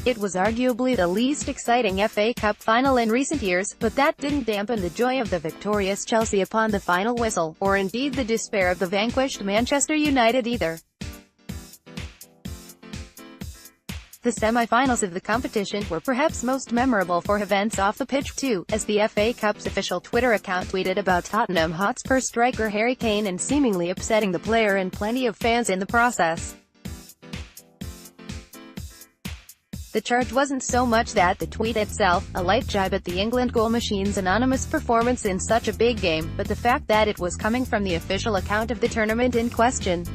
It was arguably the least exciting FA Cup final in recent years, but that didn't dampen the joy of the victorious Chelsea upon the final whistle, or indeed the despair of the vanquished Manchester United either. The semi-finals of the competition were perhaps most memorable for events off the pitch too, as the FA Cup's official Twitter account tweeted about Tottenham Hotspur striker Harry Kane and seemingly upsetting the player and plenty of fans in the process. The charge wasn't so much that the tweet itself, a light jibe at the England goal machine's anonymous performance in such a big game, but the fact that it was coming from the official account of the tournament in question.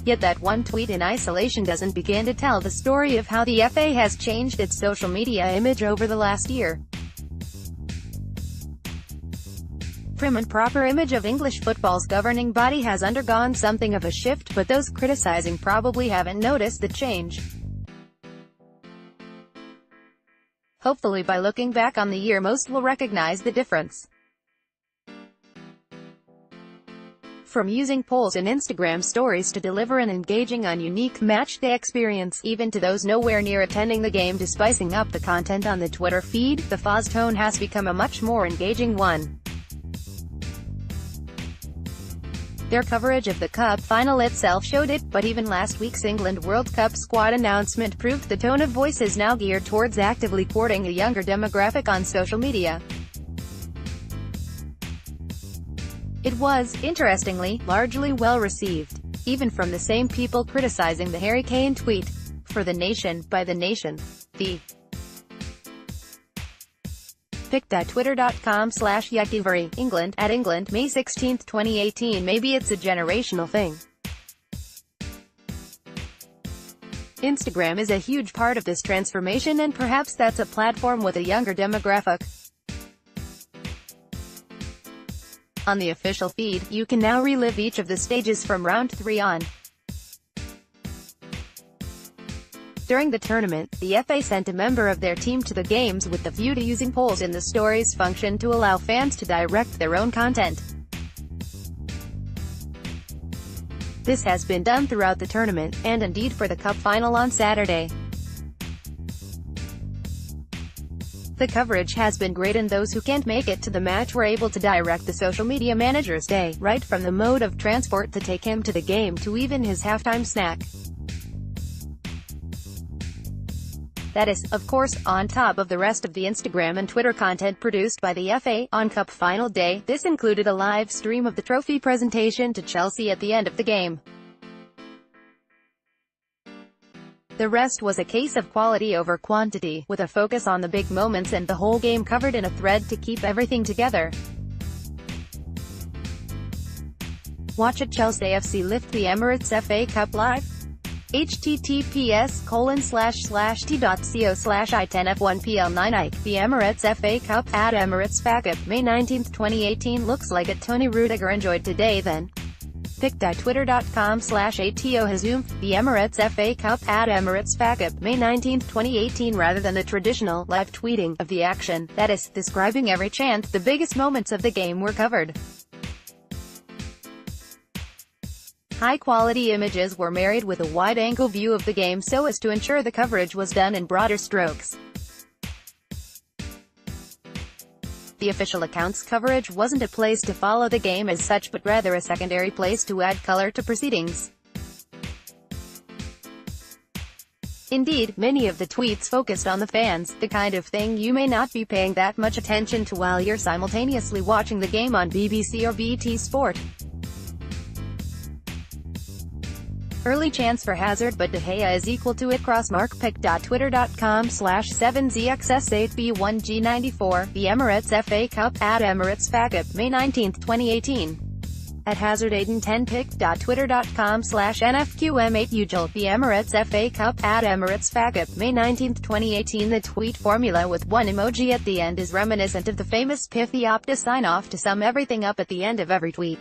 Yet that one tweet in isolation doesn't begin to tell the story of how the FA has changed its social media image over the last year. Prim and proper image of English football's governing body has undergone something of a shift, but those criticizing probably haven't noticed the change. Hopefully by looking back on the year most will recognize the difference. From using polls and Instagram stories to deliver an engaging and unique matchday experience, even to those nowhere near attending the game, to spicing up the content on the Twitter feed, the FA's tone has become a much more engaging one. Their coverage of the Cup final itself showed it, but even last week's England World Cup squad announcement proved the tone of voice is now geared towards actively courting a younger demographic on social media. It was, interestingly, largely well received, even from the same people criticizing the Harry Kane tweet. For The Nation, by The Nation, the pic.twitter.com/Yakivari, England, at England, May 16, 2018. Maybe it's a generational thing. Instagram is a huge part of this transformation, and perhaps that's a platform with a younger demographic. On the official feed, you can now relive each of the stages from round 3 on. During the tournament, the FA sent a member of their team to the games with the view to using polls in the stories function to allow fans to direct their own content. This has been done throughout the tournament, and indeed for the Cup final on Saturday. The coverage has been great, and those who can't make it to the match were able to direct the social media manager's day, right from the mode of transport to take him to the game to even his halftime snack. That is, of course, on top of the rest of the Instagram and Twitter content produced by the FA on Cup final day. This included a live stream of the trophy presentation to Chelsea at the end of the game. The rest was a case of quality over quantity, with a focus on the big moments and the whole game covered in a thread to keep everything together. Watch at Chelsea FC lift the Emirates FA Cup live. https://t.co/I10F1PL9 The Emirates FA Cup at Emirates FA May 19, 2018. Looks like it Tony Rudiger enjoyed today then. pic.twitter.com/ATO Hazum. The Emirates FA Cup at Emirates FA May 19, 2018. Rather than the traditional live tweeting of the action, that is, describing every chant, the biggest moments of the game were covered. High-quality images were married with a wide-angle view of the game so as to ensure the coverage was done in broader strokes. The official account's coverage wasn't a place to follow the game as such, but rather a secondary place to add color to proceedings. Indeed, many of the tweets focused on the fans, the kind of thing you may not be paying that much attention to while you're simultaneously watching the game on BBC or BT Sport. Early chance for Hazard, but De Gea is equal to it. Crossmark pic.twitter.com/7ZXS8B1G94. The Emirates FA Cup at Emirates FA May 19, 2018. At Hazard Aiden 10 pic.twitter.com/NFQM8Ujal. The Emirates FA Cup at Emirates FA May 19, 2018. The tweet formula with one emoji at the end is reminiscent of the famous pithy Opta sign-off to sum everything up at the end of every tweet.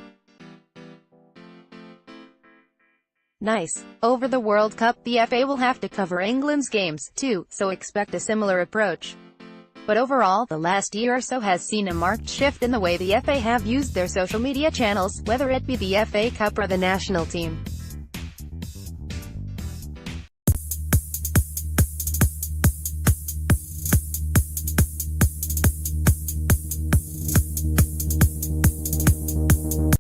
Nice. Over the World Cup, the FA will have to cover England's games, too, so expect a similar approach. But overall, the last year or so has seen a marked shift in the way the FA have used their social media channels, whether it be the FA Cup or the national team.